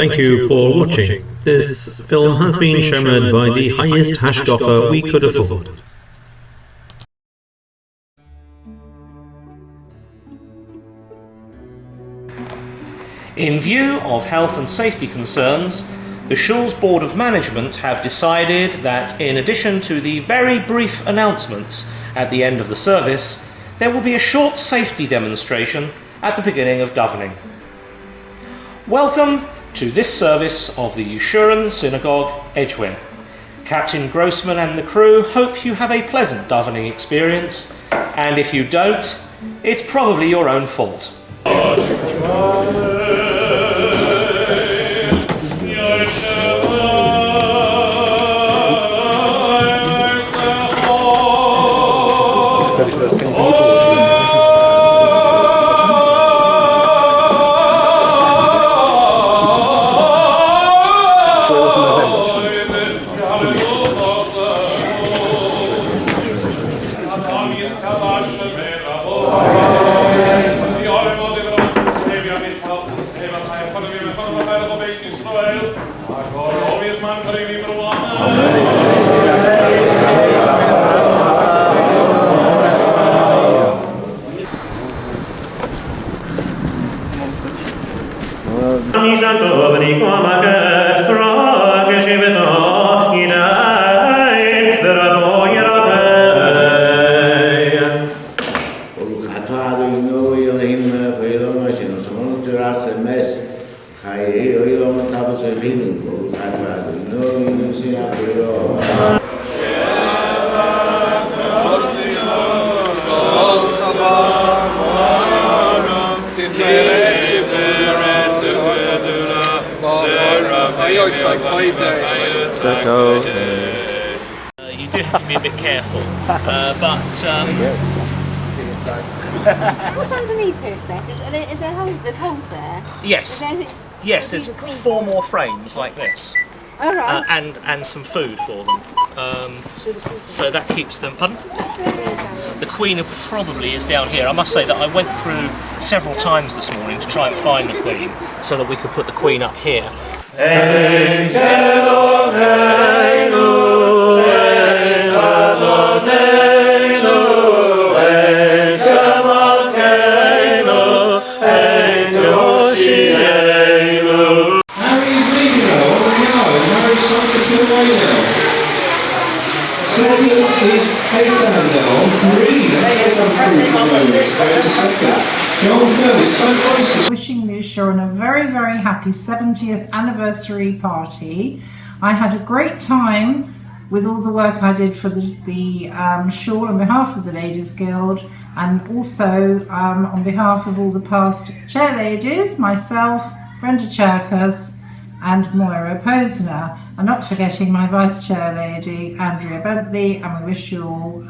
Thank you for watching. This film has been shown by the highest hashgacha we could afford. In view of health and safety concerns, the Shul's Board of Management have decided that in addition to the very brief announcements at the end of the service, there will be a short safety demonstration at the beginning of davening. Welcome to this service of the Yeshurun Synagogue, Edgware. Captain Grossman and the crew hope you have a pleasant davening experience, and if you don't, it's probably your own fault. You do have to be a bit careful, What's underneath this then? Is there holes? There's holes there? Yes. Yes, there's 4 more frames like this. All right. And some food for them. So that keeps them... Pardon? The Queen probably is down here. I must say that I went through several times this morning to try and find the Queen so that we could put the Queen up here. Wishing the Yeshurun a very, very happy 70th anniversary party. I had a great time with all the work I did for the shul on behalf of the Ladies Guild, and also on behalf of all the past chair ladies, myself, Brenda Cherkas and Moira Posner, and not forgetting my vice chair lady, Andrea Bentley, and we wish you all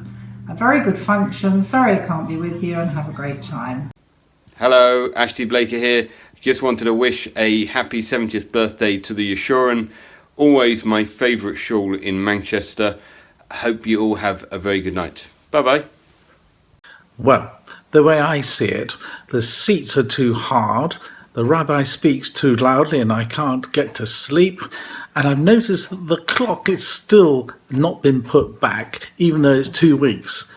a very good function. Sorry I can't be with you, and have a great time. Hello, Ashley Blaker here. Just wanted to wish a happy 70th birthday to the Yeshurun. Always my favourite shul in Manchester. I hope you all have a very good night. Bye-bye. Well, the way I see it, the seats are too hard, the rabbi speaks too loudly and I can't get to sleep, and I've noticed that the clock is still not been put back, even though it's 2 weeks.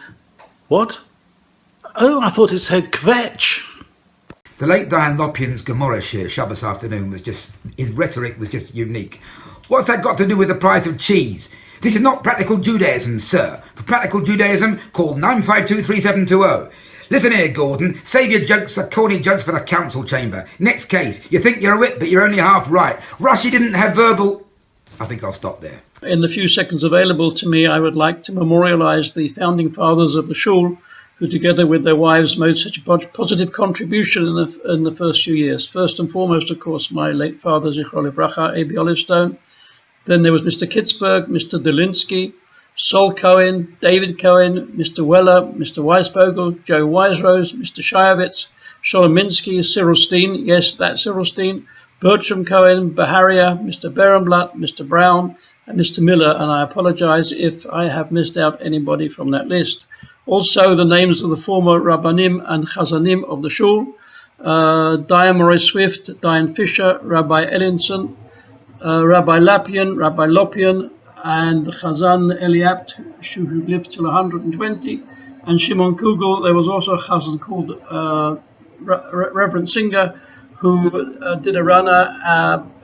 What? Oh, I thought it said kvetch. The late Diane Lopian's Gemara shir Shabbos afternoon was just, his rhetoric was just unique. What's that got to do with the price of cheese? This is not practical Judaism, sir. For practical Judaism, call 9523720. Listen here, Gordon. Save your jokes, corny jokes for the council chamber. Next case. You think you're a wit, but you're only half right. Rashi didn't have verbal... I think I'll stop there. In the few seconds available to me, I would like to memorialise the founding fathers of the shul, who together with their wives made such a positive contribution in the first few years. First and foremost, of course, my late father, Zichro Livracha, A.B. Olivestone. Then there was Mr. Kitzberg, Mr. Delinsky, Sol Cohen, David Cohen, Mr. Weller, Mr. Weisvogel, Joe Wiserose, Mr. Shayovitz, Sholominsky, Cyril Steen, yes, that's Cyril Steen, Bertram Cohen, Baharia, Mr. Berenblatt, Mr. Brown, and Mr. Miller, and I apologize if I have missed out anybody from that list. Also, the names of the former Rabbanim and Chazanim of the Shul, Diane Morris Swift, Diane Fisher, Rabbi Ellinson, Rabbi Lapian, Rabbi Lopian, and Chazan Eliapt, who lived till 120, and Shimon Kugel. There was also a Chazan called Reverend Singer, who did a runner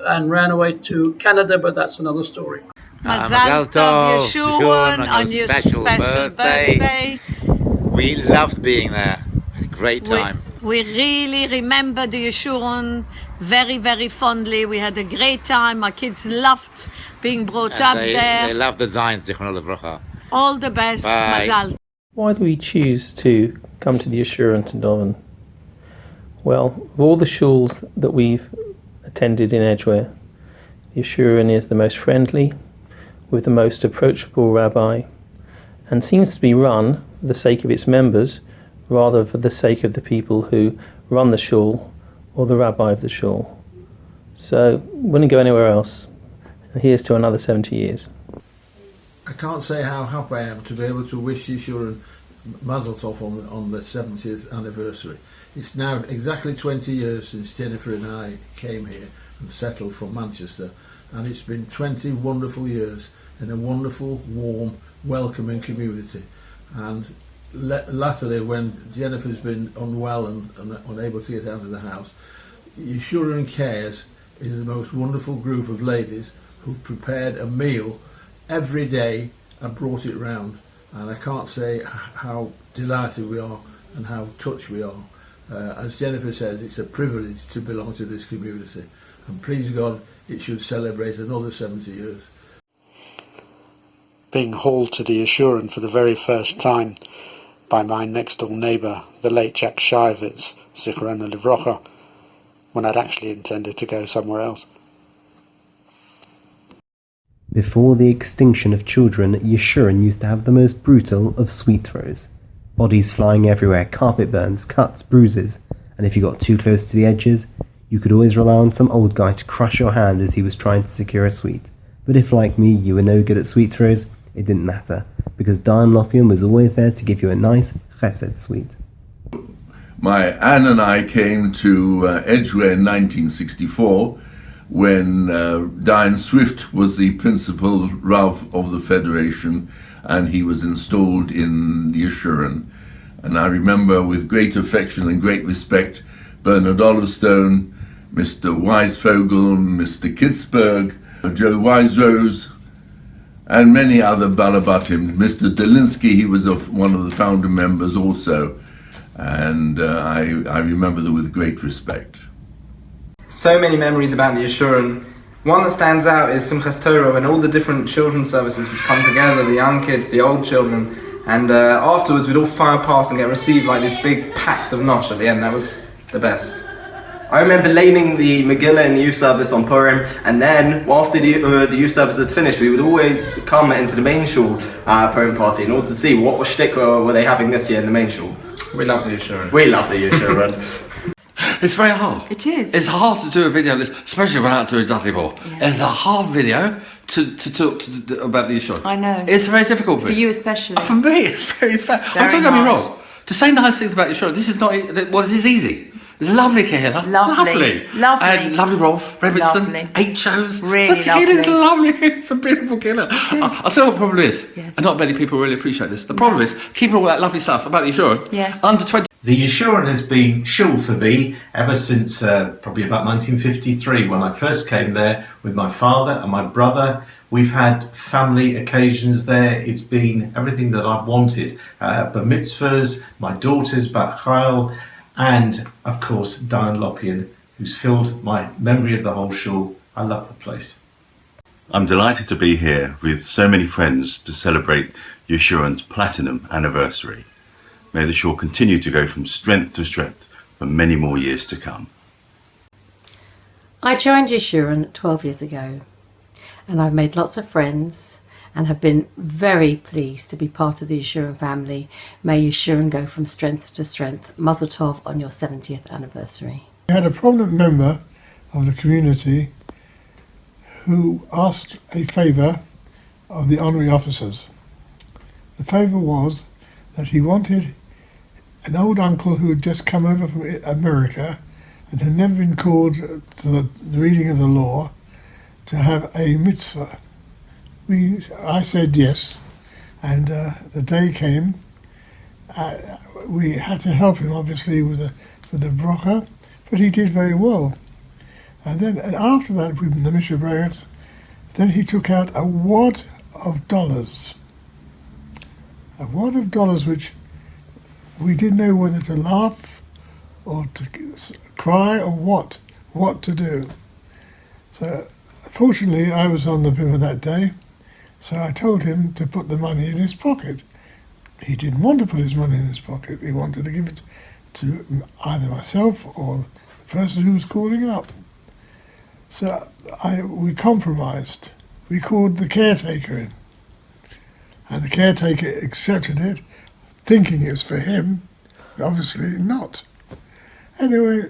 and ran away to Canada, but that's another story. Mazal Tov, Yeshurun, on your special birthday. We loved being there. Had a great time. We really remember the Yeshurun very, very fondly. We had a great time. My kids loved being brought up there. They loved the Zion, Zichron Livrocha. All the best. Bye. Mazal. Why do we choose to come to the Yeshurun to daven? Well, of all the shuls that we've attended in Edgware, the Yeshurun is the most friendly, with the most approachable rabbi, and seems to be run for the sake of its members rather for the sake of the people who run the shul or the rabbi of the shul. So, wouldn't go anywhere else. And here's to another 70 years. I can't say how happy I am to be able to wish Yeshurun Mazel Tov on the 70th anniversary. It's now exactly 20 years since Jennifer and I came here and settled from Manchester, and it's been 20 wonderful years in a wonderful, warm, welcoming community. And latterly, when Jennifer's been unwell and unable to get out of the house, Yeshurun Cares is the most wonderful group of ladies who prepared a meal every day and brought it round. And I can't say how delighted we are and how touched we are. As Jennifer says, it's a privilege to belong to this community. And please God, it should celebrate another 70 years. Being hauled to the Yeshurun for the very first time by my next door neighbour, the late Jack Shivitz, Zichron Livrocha, when I'd actually intended to go somewhere else. Before the extinction of children, Yeshurun used to have the most brutal of sweet throws. Bodies flying everywhere, carpet burns, cuts, bruises, and if you got too close to the edges, you could always rely on some old guy to crush your hand as he was trying to secure a sweet. But if, like me, you were no good at sweet throws, it didn't matter, because Diane Lopian was always there to give you a nice chesed sweet. My Anne and I came to Edgware in 1964 when Diane Swift was the principal Rav of the Federation, and he was installed in Yeshurun. And I remember with great affection and great respect Bernard Olivestone, Mr. Weisvogel, Mr. Kitzberg, Joe Wiserose, and many other Balabatim. Mr. Delinsky, he was one of the founder members also, and I remember them with great respect. So many memories about the Yeshurun. One that stands out is Simchas Torah, when all the different children's services would come together, the young kids, the old children, and afterwards we'd all file past and get received like these big packs of nosh at the end. That was the best. I remember laning the Megillah in the youth service on Purim, and then after the youth service had finished, we would always come into the main shul Purim party in order to see what shtick were they having this year in the main shul. We love the Yeshurun. We love the Yeshurun. It's very hard. It is. It's hard to do a video, especially when I do a Dudley Ball. Yes. It's a hard video to talk about the issue. I know. It's very difficult for you especially. For me, it's very. Don't get me wrong. To say nice things about Yeshurun, this is not. Well, this is easy. It's a lovely Kehillah. Lovely. And lovely Rolf Rebbitzson. 8 shows. Really lovely. It is lovely. It's a beautiful Kehillah. I'll tell you what the problem is. Yes. And not many people really appreciate this. The problem is keeping all that lovely stuff about the Yeshurun. Yes. Under 20. The Yeshurun has been shul for me ever since probably about 1953 when I first came there with my father and my brother. We've had family occasions there. It's been everything that I've wanted. Bar mitzvahs, my daughter's Bat Chayil, and of course Diane Lopian, who's filled my memory of the whole shul. I love the place. I'm delighted to be here with so many friends to celebrate Yeshurun's platinum anniversary. May the shul continue to go from strength to strength for many more years to come. I joined Yeshurun 12 years ago, and I've made lots of friends and have been very pleased to be part of the Yeshurun family. May Yeshurun go from strength to strength. Mazel Tov on your 70th anniversary. We had a prominent member of the community who asked a favour of the honorary officers. The favour was that he wanted an old uncle who had just come over from America and had never been called to the reading of the law to have a mitzvah. I said yes, and the day came. We had to help him, obviously, with the bracha, but he did very well. And then after that, with the Mishnah Berurah, then he took out a wad of dollars. A wad of dollars which we didn't know whether to laugh or to cry or what to do. So fortunately I was on the river that day, so I told him to put the money in his pocket. He didn't want to put his money in his pocket. He wanted to give it to either myself or the person who was calling up. So we compromised. We called the caretaker in. And the caretaker accepted it, thinking it was for him. Obviously not. Anyway,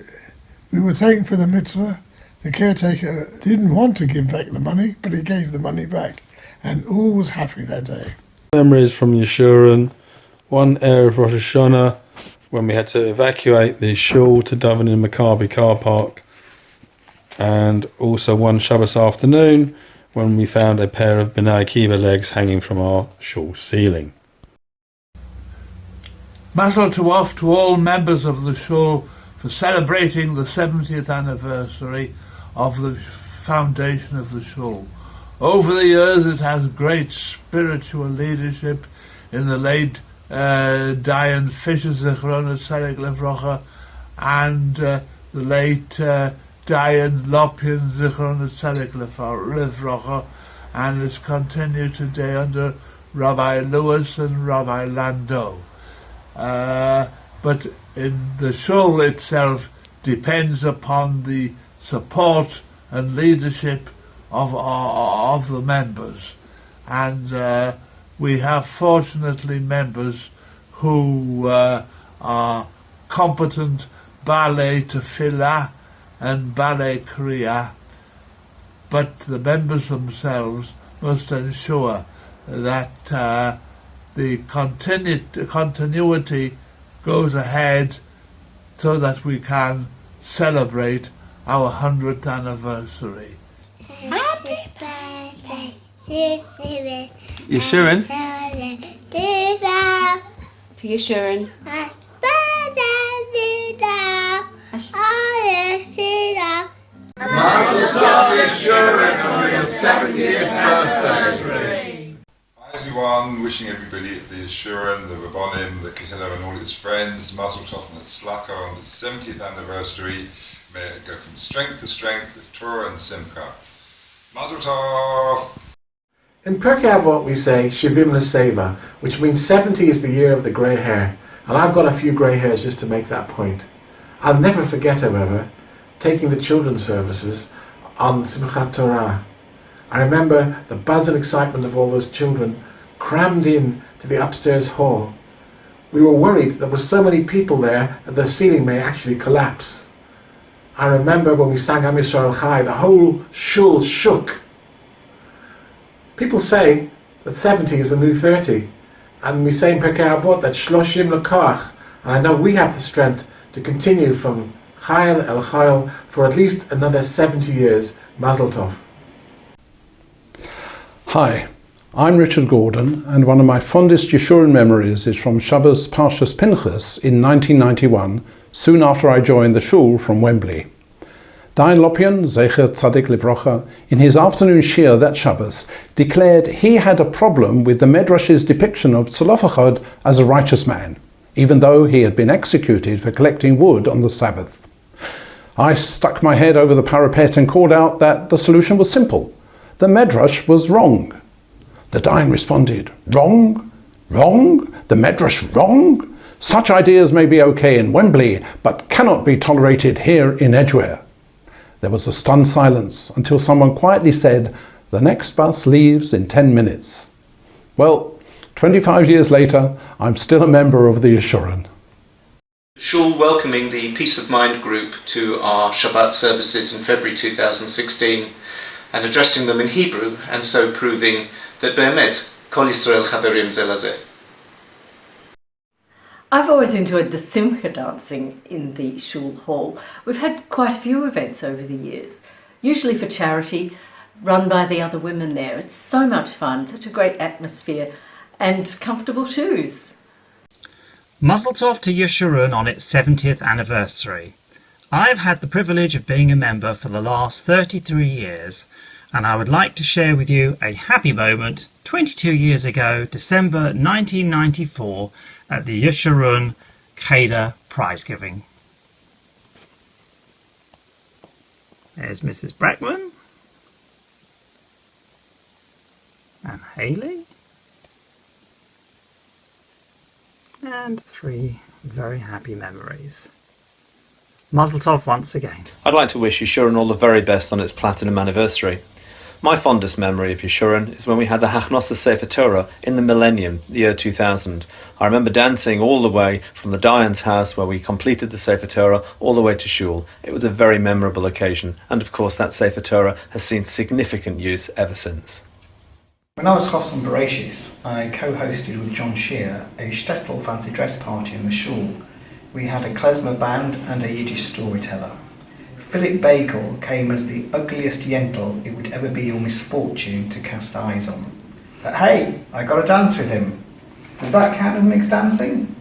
we were thanked for the mitzvah. The caretaker didn't want to give back the money, but he gave the money back. And all was happy that day. Memories from Yeshurun. One Erev Rosh Hashanah, when we had to evacuate the shul to Davening Maccabi car park. And also one Shabbos afternoon, when we found a pair of B'nai Akiva legs hanging from our shul ceiling. Mazel tov to all members of the shul for celebrating the 70th anniversary of the foundation of the shul. Over the years it has great spiritual leadership in the late Diane Fisher Zichrona Tzaddik Levrocha and the late Diane Lopian Zichrona Tzaddik Levrocha, and it's continued today under Rabbi Lewis and Rabbi Landau. But in the shul itself depends upon the support and leadership of the members, and we have fortunately members who are competent ballet tefillah and ballet kriya, but the members themselves must ensure that the continuity goes ahead so that we can celebrate our 100th anniversary. Happy birthday, Yeshurun. Yeshurun. To Yeshurun. Happy Mazel tov, Yeshurun, on your 70th birthday. Hi everyone, wishing everybody at the Yeshurun, the Rabbonim, the Kehillah and all its friends, Mazel tov and Tzlaka on its 70th anniversary. May it go from strength to strength with Torah and Simcha. Mazel tov! In Pirkei Avot we say Shivim L'Seva, which means 70 is the year of the grey hair. And I've got a few grey hairs just to make that point. I'll never forget, however, taking the children's services on Simchat Torah. I remember the buzz and excitement of all those children crammed in to the upstairs hall. We were worried there were so many people there that the ceiling may actually collapse. I remember when we sang Am Yisrael Chai, the whole shul shook. People say that 70 is the new 30, and we say in Pirkei Avot that Shloshim L'Koach, and I know we have the strength to continue from Chayil El Chayil for at least another 70 years. Mazel Tov. Hi, I'm Richard Gordon, and one of my fondest Yeshurun memories is from Shabbos Parshas Pinchas in 1991, soon after I joined the shul from Wembley. Dayan Lopian, Zecher Tzaddik Livrocha, in his afternoon shir that Shabbos, declared he had a problem with the Medrash's depiction of Tzolofachad as a righteous man, even though he had been executed for collecting wood on the Sabbath. I stuck my head over the parapet and called out that the solution was simple. The Medrash was wrong. The Dayan responded, Wrong? Wrong? The Medrash wrong? Such ideas may be okay in Wembley, but cannot be tolerated here in Edgware. There was a stunned silence until someone quietly said, the next bus leaves in 10 minutes. Well, 25 years later, I'm still a member of the Yeshurun. Shul welcoming the Peace of Mind group to our Shabbat services in February 2016 and addressing them in Hebrew, and so proving that Be'emet, Kol Yisrael Chaverim Ze Lazeh. I've always enjoyed the Simcha dancing in the shul hall. We've had quite a few events over the years, usually for charity, run by the other women there. It's so much fun, such a great atmosphere, and comfortable shoes. Mazel tov to Yeshurun on its 70th anniversary. I've had the privilege of being a member for the last 33 years, and I would like to share with you a happy moment 22 years ago, December 1994, at the Yeshurun Cheder prize giving. There's Mrs. Brackman and Hayley, and 3 very happy memories. Mazel tov once again. I'd like to wish Yeshurun all the very best on its platinum anniversary. My fondest memory of Yeshurun is when we had the Hachnosa Sefer Torah in the millennium, the year 2000. I remember dancing all the way from the Dayan's house where we completed the Sefer Torah all the way to Shul. It was a very memorable occasion, and of course that Sefer Torah has seen significant use ever since. When I was Chosn Bereshis, I co-hosted with John Shear a shtetl fancy dress party in the shul. We had a klezmer band and a Yiddish storyteller. Philip Bagel came as the ugliest yentl it would ever be your misfortune to cast eyes on. But hey, I got to dance with him. Does that count as mixed dancing?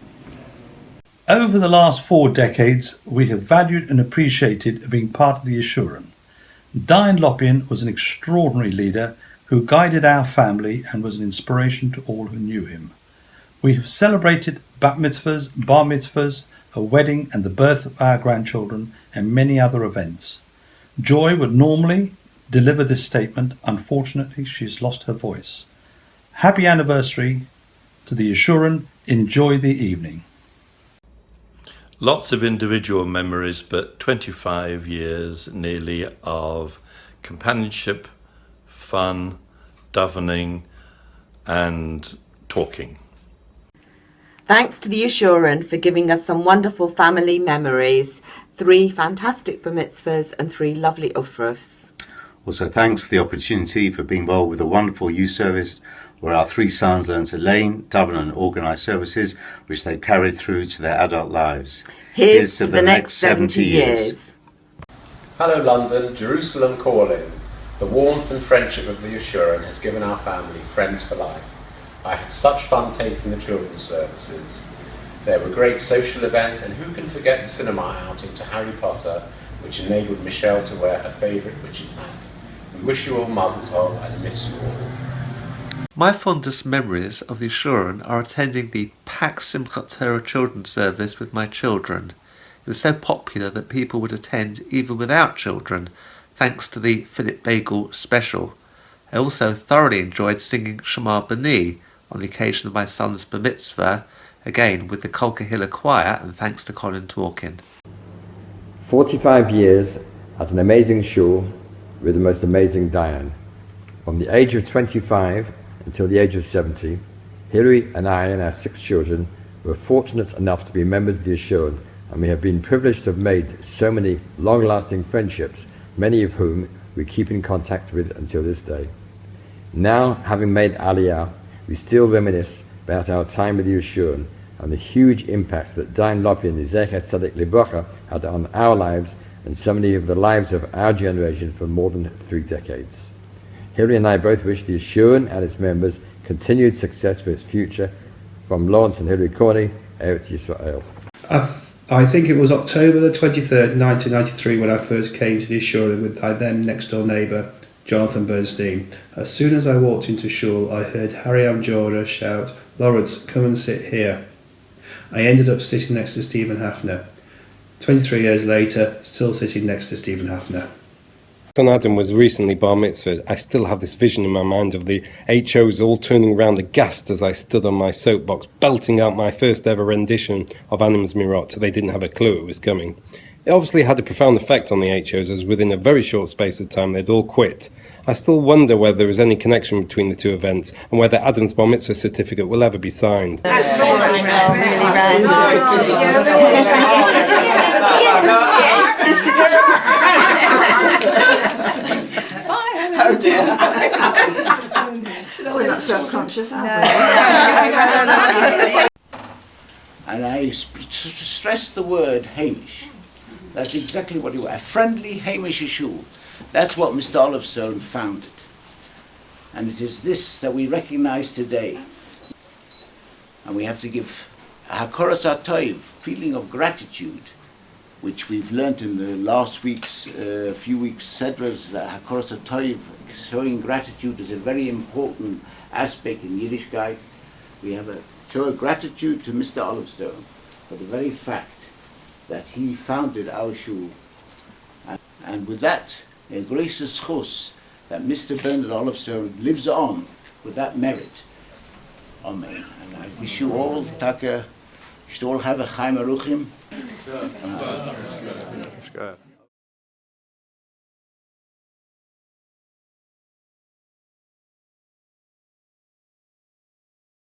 Over the last 4 decades, we have valued and appreciated being part of the Yeshurun. Dayan Lopin was an extraordinary leader who guided our family and was an inspiration to all who knew him. We have celebrated bat mitzvahs, bar mitzvahs, a wedding and the birth of our grandchildren, and many other events. Joy would normally deliver this statement. Unfortunately, she has lost her voice. Happy anniversary to the Yeshurun. Enjoy the evening. Lots of individual memories, but 25 years nearly of companionship, fun, davening, and talking. Thanks to the Yeshurun for giving us some wonderful family memories, 3 fantastic bar mitzvahs and 3 lovely ufrufs. Also thanks for the opportunity for being involved with a wonderful youth service where our 3 sons learn to learn, daven and organise services which they've carried through to their adult lives. Here's to the next 70 years. Hello London, Jerusalem calling. The warmth and friendship of the Yeshurun has given our family friends for life. I had such fun taking the children's services. There were great social events, and who can forget the cinema outing to Harry Potter, which enabled Michelle to wear her favourite witch's hat. We wish you all Mazel Tov and miss you all. My fondest memories of the Yeshurun are attending the packed Simchat Torah children's service with my children. It was so popular that people would attend even without children, thanks to the Philip Bagel special. I also thoroughly enjoyed singing Shema B'ni on the occasion of my son's bar mitzvah, again with the Kol Kahila choir, and thanks to Colin Dworkin. 45 years at an amazing shul with the most amazing Dayan. From the age of 25 until the age of 70, Hilary and I and our 6 children were fortunate enough to be members of the Yeshurun, and we have been privileged to have made so many long-lasting friendships, many of whom we keep in contact with until this day. Now, having made Aliyah, we still reminisce about our time with the Yeshurun and the huge impact that Dayan Lopin, the Zecher Tzaddik Libracha, had on our lives and so many of the lives of our generation for more than 3 decades. Hilary and I both wish the Yeshurun and its members continued success for its future. From Lawrence and Hilary Corney, Eretz Yisrael. I think it was October the 23rd, 1993 when I first came to the Yeshurun with my then next door neighbour, Jonathan Bernstein. As soon as I walked into shul, I heard Harry Amjora shout, "Lawrence, come and sit here." I ended up sitting next to Stephen Hafner. 23 years later, still sitting next to Stephen Hafner. Son Adam was recently bar mitzvah. I still have this vision in my mind of the HOs all turning around aghast as I stood on my soapbox, belting out my first ever rendition of Anim's Mirot, so they didn't have a clue it was coming. It obviously had a profound effect on the HOs, as within a very short space of time they'd all quit. I still wonder whether there is any connection between the 2 events and whether Adam's bar mitzvah certificate will ever be signed. Oh dear. We're not self-conscious, are we? And I to stress the word Hamish. That's exactly what you are. A friendly Hamish shul. That's what Mr. Olivestone founded. And it is this that we recognize today. And we have to give a hakoras hatoiv, feeling of gratitude, which we've learnt in the last few weeks sedras, that hakoras hatoiv, showing gratitude is a very important aspect in Yiddishkeit. We have a show of gratitude to Mr. Olivestone for the very fact that he founded our shul. And with that, a grace schos that Mr. Bernard Olivestone lives on with that merit. Amen. And I wish you all, you should all have a Chaim Aruchim.